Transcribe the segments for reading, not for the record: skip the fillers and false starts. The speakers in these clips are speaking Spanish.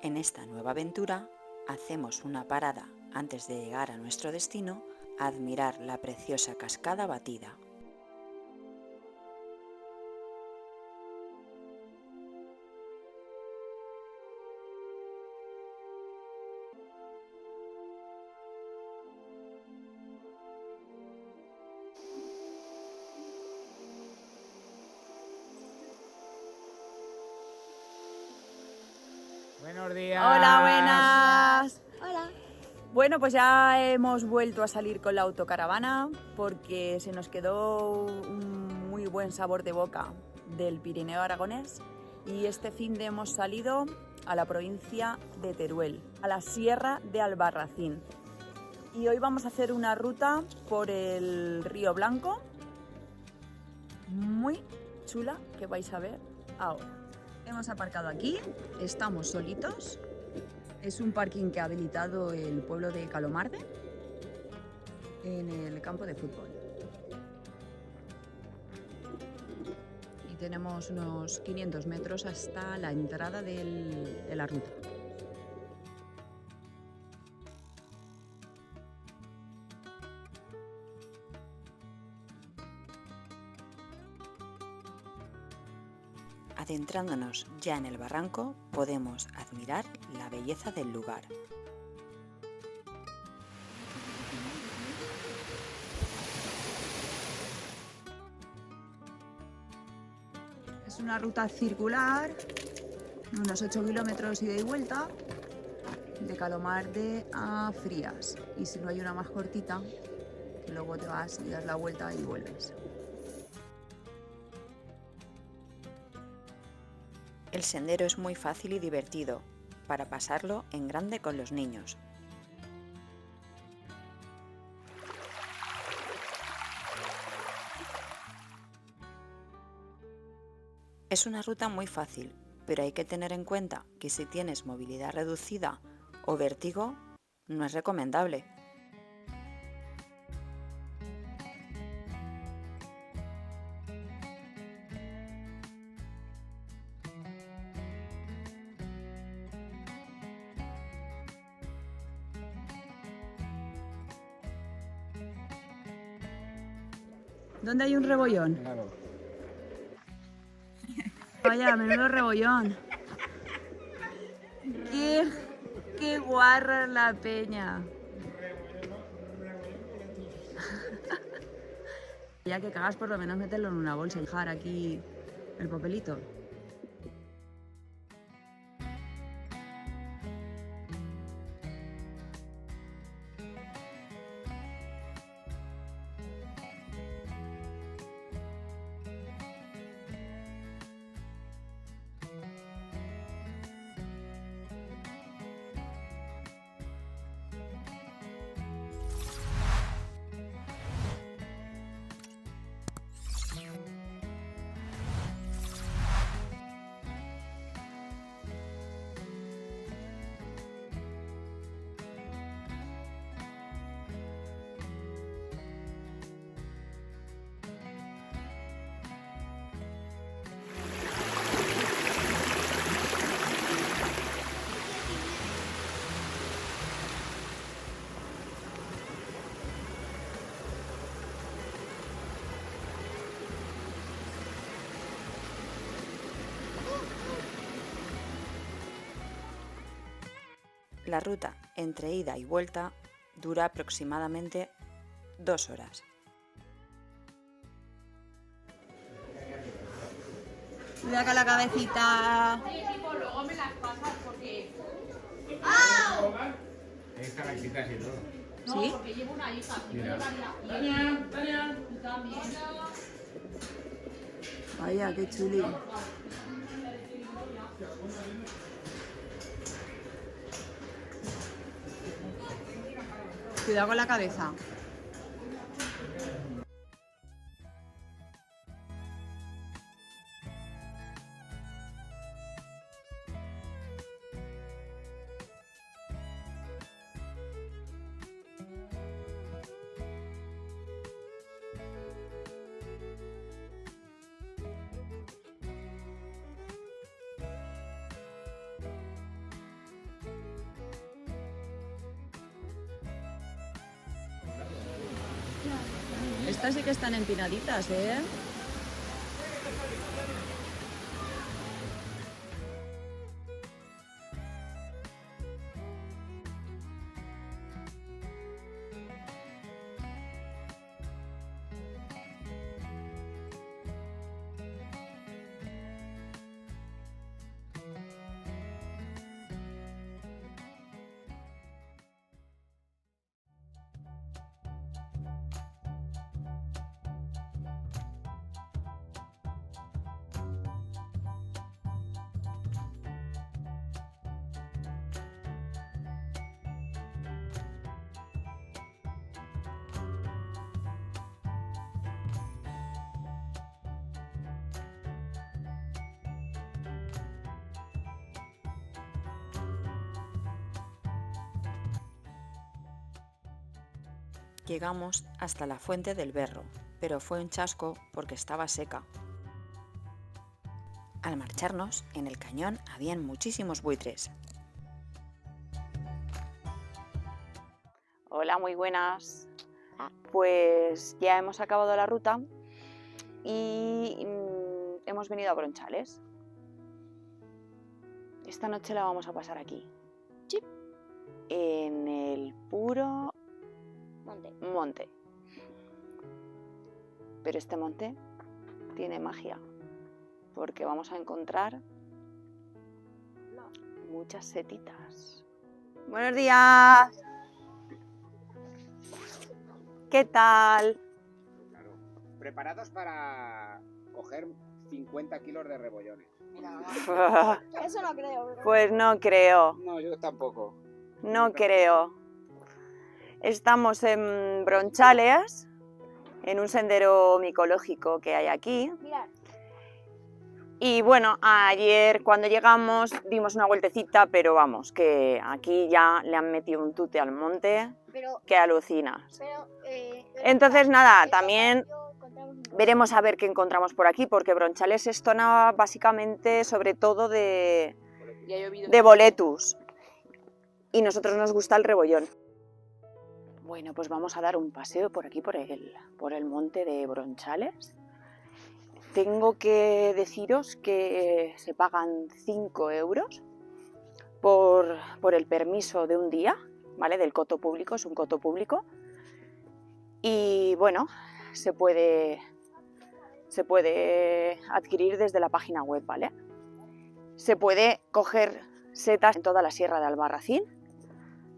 En esta nueva aventura hacemos una parada antes de llegar a nuestro destino a admirar la preciosa cascada batida. Buenos días. Hola, buenas. Hola. Bueno, pues ya hemos vuelto a salir con la autocaravana porque se nos quedó un muy buen sabor de boca del Pirineo aragonés y este fin de hemos salido a la provincia de Teruel, a la Sierra de Albarracín. Y hoy vamos a hacer una ruta por el Río Blanco, muy chula, que vais a ver ahora. Hemos aparcado aquí, estamos solitos. Es un parking que ha habilitado el pueblo de Calomarde en el campo de fútbol. Y tenemos unos 500 metros hasta la entrada de la ruta. Adentrándonos ya en el barranco, podemos admirar la belleza del lugar. Es una ruta circular, unos 8 kilómetros ida y vuelta, de Calomarde a Frías. Y si no hay una más cortita, que luego te vas y das la vuelta y vuelves. El sendero es muy fácil y divertido para pasarlo en grande con los niños. Es una ruta muy fácil, pero hay que tener en cuenta que si tienes movilidad reducida o vértigo, no es recomendable. ¿Dónde hay un rebollón? Claro. Vaya, menudo rebollón. ¡Qué guarra la peña! Ya que cagas, por lo menos meterlo en una bolsa y dejar aquí el papelito. La ruta entre ida y vuelta dura aproximadamente 2 horas. Cuidado con la cabecita. Luego me las pasas porque... Ahí está la cita y todo. No, ¿Sí? porque llevo una hija. Mira. Tú también. Vaya, qué chuli. Cuidado con la cabeza. Estas sí que están empinaditas, ¿eh? Llegamos hasta la fuente del Berro, pero fue un chasco porque estaba seca. Al marcharnos, en el cañón habían muchísimos buitres. Hola, muy buenas. Pues ya hemos acabado la ruta y hemos venido a Bronchales. Esta noche la vamos a pasar aquí. Sí. En el puro monte. Pero este monte tiene magia, porque vamos a encontrar muchas setitas. Buenos días. ¿Qué tal? Claro. Preparados para coger 50 kilos de rebollones. Eso no creo. ¿Verdad? Pues no creo, No, yo tampoco. no creo. Estamos en Bronchales, en un sendero micológico que hay aquí. Mirad. Y bueno, ayer cuando llegamos dimos una vueltecita, pero vamos, que aquí ya le han metido un tute al monte Pero, que alucinas. pero Entonces nada, también veremos a ver qué encontramos por aquí, porque Bronchales es zona básicamente sobre todo de boletus. Y nosotros nos gusta el rebollón. Bueno, pues vamos a dar un paseo por aquí, por el monte de Bronchales. Tengo que deciros que se pagan 5 euros por el permiso de un día, ¿vale? Del coto público, es un coto público. Y bueno, se puede adquirir desde la página web, ¿vale? Se puede coger setas en toda la Sierra de Albarracín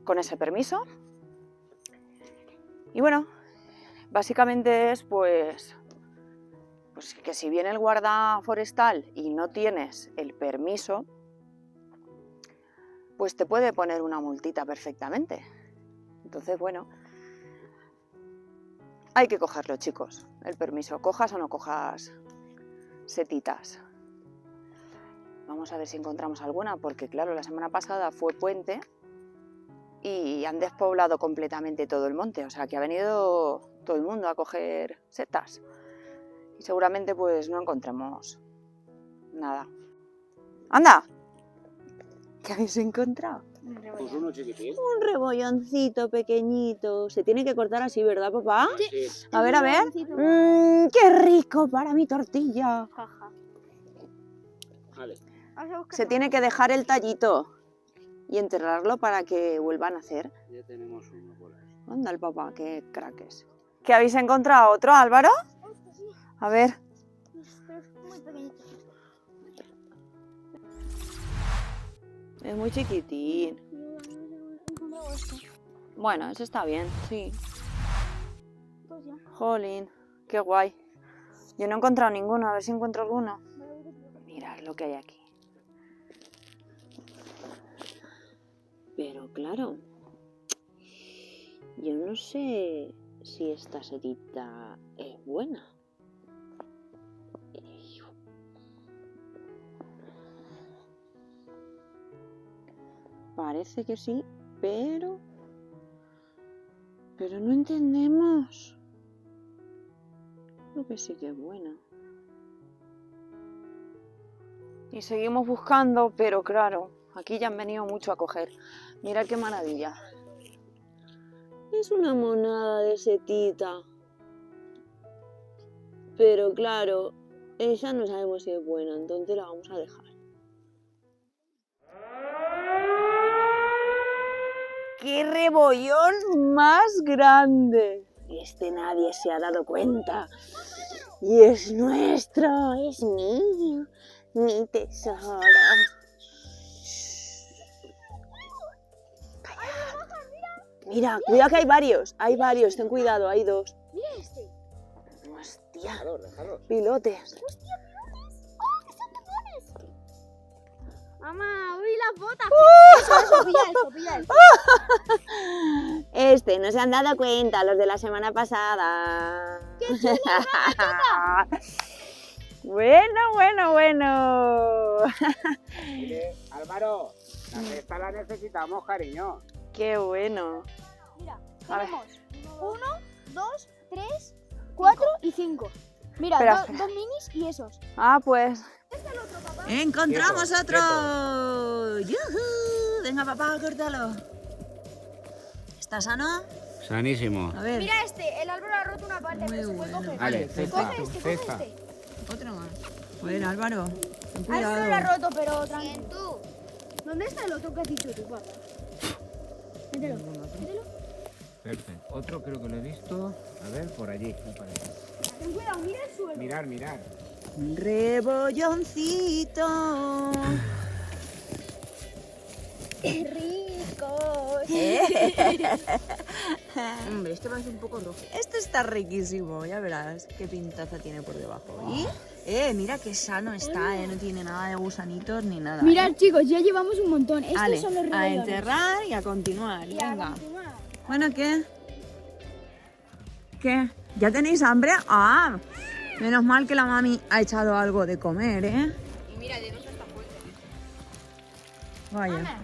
con ese permiso. Y bueno, básicamente es pues que si viene el guarda forestal y no tienes el permiso, pues te puede poner una multita perfectamente. Entonces, bueno, hay que cogerlo, chicos, el permiso, cojas o no cojas setitas. Vamos a ver si encontramos alguna, porque claro, la semana pasada fue puente y han despoblado completamente todo el monte, o sea que ha venido todo el mundo a coger setas. Y seguramente pues no encontremos nada. ¡Anda! ¿Qué habéis encontrado? Pues uno chiquitín. Un rebolloncito pequeñito. Se tiene que cortar así, ¿verdad, papá? Sí. A ver, a ver. ¡Qué rico para mi tortilla! Jaja. Vale. Vamos a buscar. Se tiene que dejar el tallito y enterrarlo para que vuelvan a hacer. Ya tenemos uno por ahí. Anda el papá, qué craques. ¿Qué habéis encontrado? ¿Otro, Álvaro? Sí, A ver. pero es muy pequeñito. Es muy chiquitín. Encontramos esto. Bueno, eso está bien, sí. Pues ya. Jolín, qué guay. Yo no he encontrado ninguno, a ver si encuentro alguno. Mirad lo que hay aquí. Pero claro, yo no sé si esta setita es buena. Parece que sí, pero no entendemos. Creo que sí que es buena. Y seguimos buscando, pero claro, aquí ya han venido mucho a coger. Mira qué maravilla. Es una monada de setita. Pero claro, esa no sabemos si es buena, entonces la vamos a dejar. ¡Qué rebollón más grande! Este nadie se ha dado cuenta. Y es nuestro, es mío, mi tesoro. Mira, cuidado que hay varios, ten cuidado, hay dos. Mira este. Hostia, Déjalo. pilotes. ¡Hostia, pilotes! ¡Oh, que son tapones! Mamá, uy, las botas. Eso, pilla esto. Este, no se han dado cuenta, los de la semana pasada. ¡Qué chulo! Bueno. Dile, Álvaro, la cesta la necesitamos, cariño. Qué bueno. Mira, A ver. tenemos 1, 2, 3, 4 y 5. Mira, Espera. dos minis y esos. Ah, pues. ¡Encontramos Quieto, otro! ¡Yujú! Venga, papá, córtalo. ¿Está sano? Sanísimo. A ver, Mira este, el Álvaro ha roto una parte, Muy pero se puede bueno. coger. Vale, cesta, Coge este, cesta. coge este. otro más. Joder, Álvaro, ten Álvaro lo ha cuidado. roto, pero tranquilo. ¿Dónde está el otro que has dicho tú, papá? Mételo. Perfecto. Otro creo que lo he visto. A ver, por allí. me parece. Ten cuidado, mira el suelo. Mirar. Un rebolloncito. Ricos. Hombre, este parece un poco rojo. Este está riquísimo, ya verás qué pintaza tiene por debajo. Y, mira qué sano está, no tiene nada de gusanitos ni nada. Mirad, chicos, ya llevamos un montón. Estos Vale, son los a rebollones. enterrar y a continuar. Y a Venga. continuar. Bueno, ¿qué? ¿Qué? ¿Ya tenéis hambre? Ah, menos mal que la mami ha echado algo de comer, ¿eh? Y mira, de dónde está fuerte. Vaya.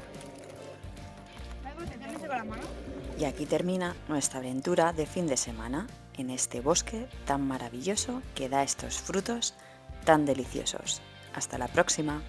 Y aquí termina nuestra aventura de fin de semana en este bosque tan maravilloso que da estos frutos tan deliciosos. Hasta la próxima.